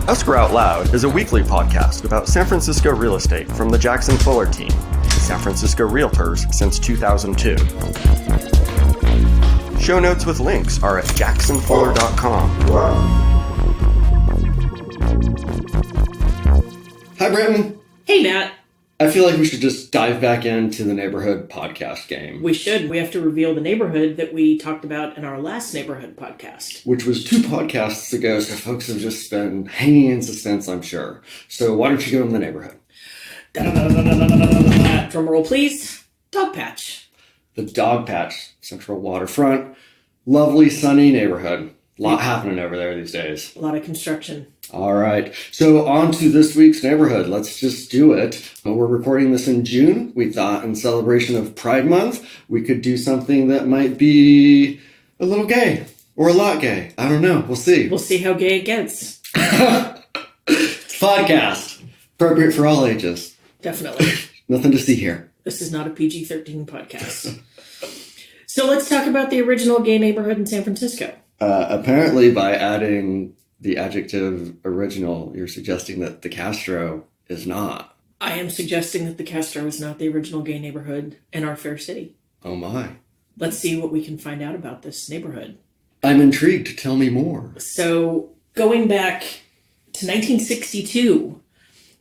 Escrow Out Loud is a weekly podcast about San Francisco real estate from the Jackson Fuller team, San Francisco Realtors since 2002. Show notes with links are at jacksonfuller.com. Hi, Britton. Hey, Matt. I feel like we should just dive back into the neighborhood podcast game. We should. We have to reveal the neighborhood that we talked about in our last neighborhood podcast. Which was 2 podcasts ago, so folks have just been hanging in suspense, I'm sure. So why don't you go in the neighborhood? Drum roll, please. Dogpatch. The Dogpatch, Central Waterfront. Lovely, sunny neighborhood. A lot happening over there these days. A lot of construction. All right. So on to this week's neighborhood. Let's just do it. We're recording this in June. We thought in celebration of Pride Month, we could do something that might be a little gay or a lot gay. I don't know. We'll see. We'll see how gay it gets. It's a podcast. Appropriate for all ages. Definitely. Nothing to see here. This is not a PG-13 podcast. So let's talk about the original gay neighborhood in San Francisco. Apparently, by adding the adjective original, you're suggesting that the Castro is not. I am suggesting that the Castro is not the original gay neighborhood in our fair city. Oh my. Let's see what we can find out about this neighborhood. I'm intrigued. Tell me more. So, going back to 1962,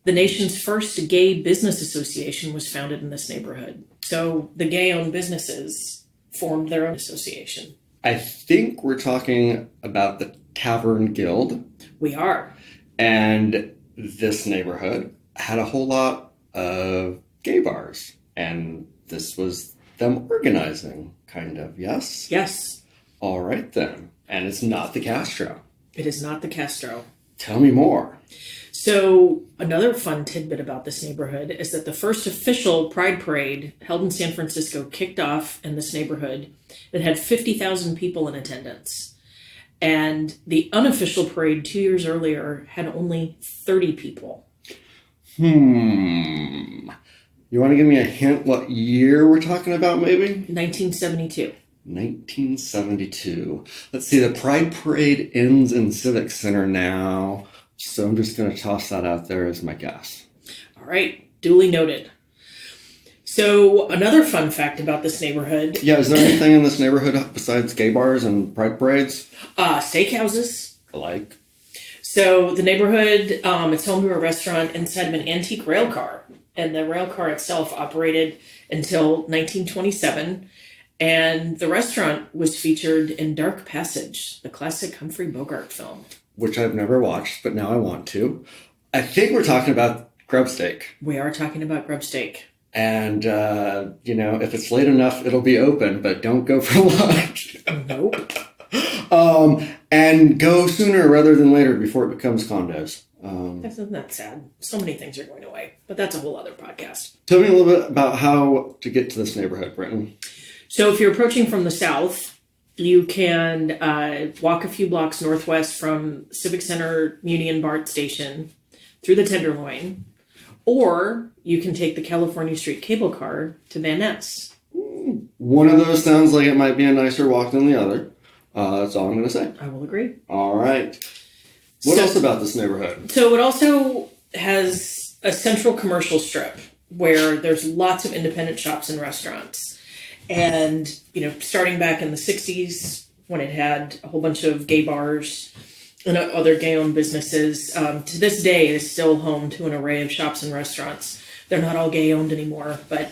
the nation's first gay business association was founded in this neighborhood. So, the gay-owned businesses formed their own association. I think we're talking about the Tavern Guild. We are. And this neighborhood had a whole lot of gay bars. And this was them organizing, kind of, yes? Yes. All right, then. And it's not the Castro. It is not the Castro. Tell me more. So, another fun tidbit about this neighborhood is that the first official Pride Parade held in San Francisco kicked off in this neighborhood that had 50,000 people in attendance. And the unofficial parade 2 years earlier had only 30 people. You want to give me a hint what year we're talking about, maybe? 1972. 1972. Let's see, the Pride Parade ends in Civic Center now. So I'm just going to toss that out there as my guess. All right. Duly noted. So another fun fact about this neighborhood. Yeah, is there anything in this neighborhood besides gay bars and pride parades? Steakhouses. Like? So the neighborhood, it's home to a restaurant inside of an antique railcar. And the railcar itself operated until 1927. And the restaurant was featured in Dark Passage, the classic Humphrey Bogart film. Which I've never watched, but now I want to. I think we're talking about grub steak. We are talking about grub steak. And, if it's late enough, it'll be open, but don't go for lunch. Nope. And go sooner rather than later before it becomes condos. That's not sad. So many things are going away, but that's a whole other podcast. Tell me a little bit about how to get to this neighborhood, Britton. So if you're approaching from the south, you can walk a few blocks northwest from Civic Center Union BART station through the Tenderloin, or you can take the California Street cable car to Van Ness. One of those sounds like it might be a nicer walk than the other. That's all I'm going to say. I will agree. All right. What else about this neighborhood? So it also has a central commercial strip where there's lots of independent shops and restaurants. And, starting back in the 60s, when it had a whole bunch of gay bars and other gay-owned businesses, to this day, it is still home to an array of shops and restaurants. They're not all gay-owned anymore, but,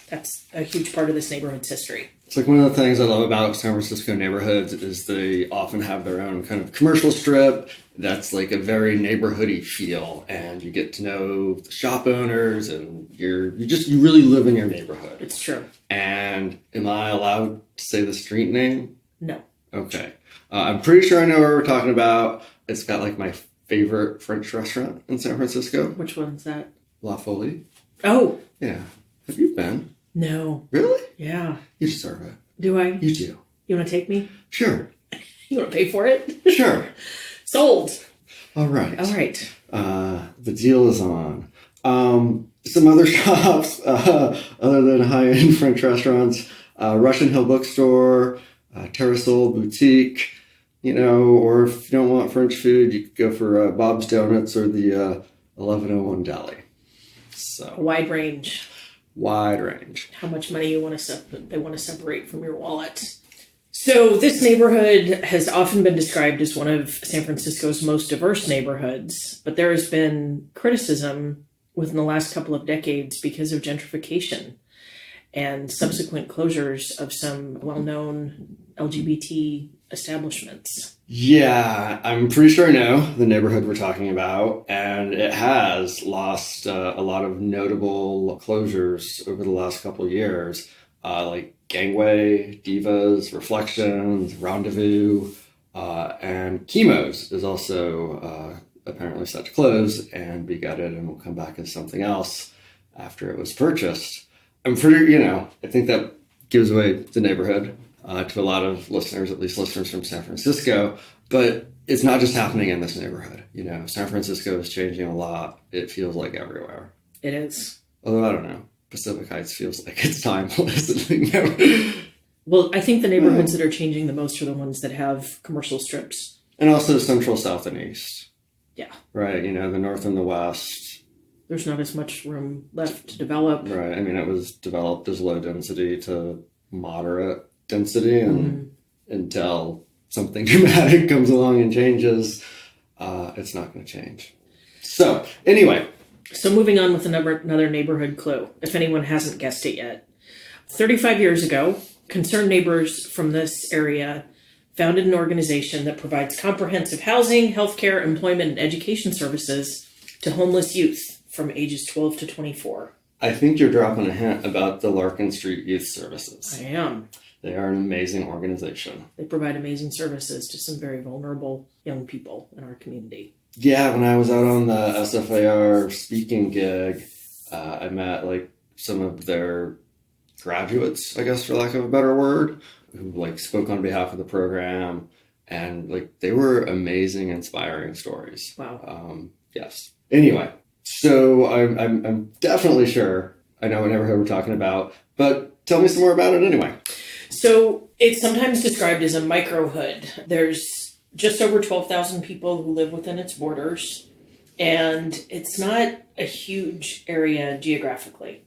that's a huge part of this neighborhood's history. It's like one of the things I love about San Francisco neighborhoods is they often have their own kind of commercial strip that's like a very neighborhoody feel, and you get to know the shop owners, and you really live in your neighborhood. It's true. And am I allowed to say the street name? No. Okay. I'm pretty sure I know what we're talking about. It's got like my favorite French restaurant in San Francisco. Which one's that? La Folie. Oh. Yeah. Have you been? No. Really? Yeah. You deserve it. Do I? You do. You want to take me? Sure. You want to pay for it? Sure. Sold. All right. All right. The deal is on. Some other shops, other than high-end French restaurants, Russian Hill Bookstore, Terrasol Boutique, or if you don't want French food, you could go for Bob's Donuts or the 1101 Deli. So Wide range. How much money they want to separate from your wallet. So this neighborhood has often been described as one of San Francisco's most diverse neighborhoods, but there has been criticism within the last couple of decades because of gentrification and subsequent closures of some well-known LGBT establishments. Yeah, I'm pretty sure I know the neighborhood we're talking about, and it has lost a lot of notable closures over the last couple of years, like Gangway, Divas, Reflections, Rendezvous, and Chemo's is also apparently set to close and be gutted and will come back as something else after it was purchased. I'm pretty, I think that gives away the neighborhood to a lot of listeners, at least listeners from San Francisco, but it's not just happening in this neighborhood. San Francisco is changing a lot. It feels like everywhere. It is. Although, I don't know. Pacific Heights feels like it's timeless. Well, I think the neighborhoods that are changing the most are the ones that have commercial strips. And also Central, South, and East. Yeah. Right, the North and the West. There's not as much room left to develop. Right, it was developed as low density to moderate density, and until something dramatic comes along and changes, it's not going to change. So, anyway. So moving on with another neighborhood clue, if anyone hasn't guessed it yet. 35 years ago, concerned neighbors from this area founded an organization that provides comprehensive housing, healthcare, employment, and education services to homeless youth from ages 12 to 24. I think you're dropping a hint about the Larkin Street Youth Services. I am. They are an amazing organization. They provide amazing services to some very vulnerable young people in our community. Yeah, when I was out on the SFAR speaking gig, I met some of their graduates, I guess, for lack of a better word, who spoke on behalf of the program, and they were amazing, inspiring stories. Wow. Yes. Anyway, so I'm definitely sure I know what neighborhood we're talking about, but tell me some more about it anyway. So it's sometimes described as a microhood. There's just over 12,000 people who live within its borders, and it's not a huge area geographically.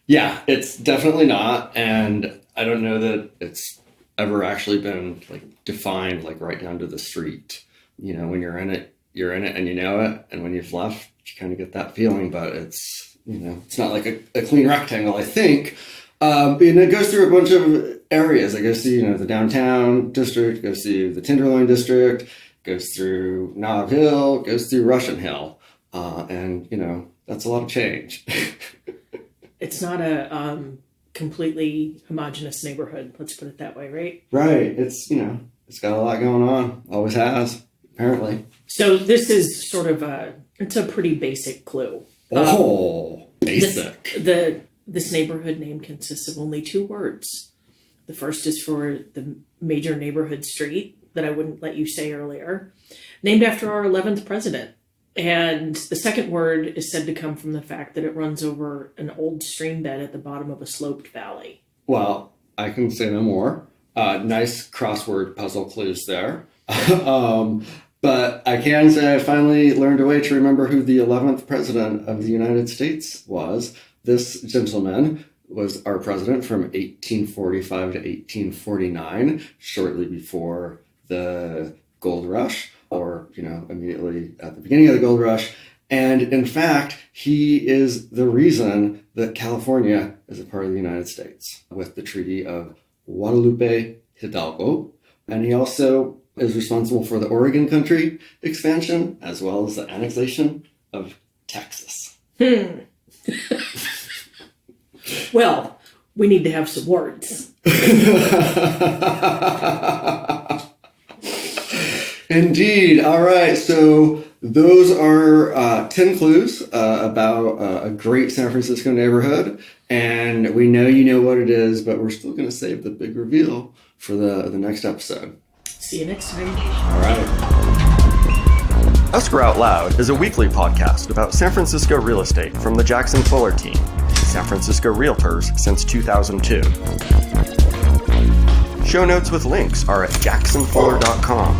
Yeah, it's definitely not, and I don't know that it's ever actually been defined right down to the street. When you're in it and you know it, and when you've left, you kind of get that feeling, but it's not like a clean rectangle, I think. And it goes through a bunch of areas. It goes through, the downtown district, goes through the Tenderloin district, goes through Nob Hill, goes through Russian Hill. And, that's a lot of change. It's not a completely homogenous neighborhood. Let's put it that way, right? Right. It's, it's got a lot going on. Always has, apparently. So this is sort of it's a pretty basic clue. Basic. This neighborhood name consists of only 2 words. The first is for the major neighborhood street that I wouldn't let you say earlier, named after our 11th president. And the second word is said to come from the fact that it runs over an old stream bed at the bottom of a sloped valley. Well, I can say no more. Nice crossword puzzle clues there. But I can say I finally learned a way to remember who the 11th president of the United States was. This gentleman was our president from 1845 to 1849, shortly before the gold rush, or, immediately at the beginning of the gold rush. And in fact, he is the reason that California is a part of the United States with the Treaty of Guadalupe Hidalgo. And he also is responsible for the Oregon Country expansion, as well as the annexation of Texas. Well, we need to have some words. Indeed. All right. So those are 10 clues about a great San Francisco neighborhood. And we know you know what it is, but we're still going to save the big reveal for the next episode. See you next time. All right. Escrow Out Loud is a weekly podcast about San Francisco real estate from the Jackson Fuller team, San Francisco Realtors since 2002. Show notes with links are at jacksonfuller.com.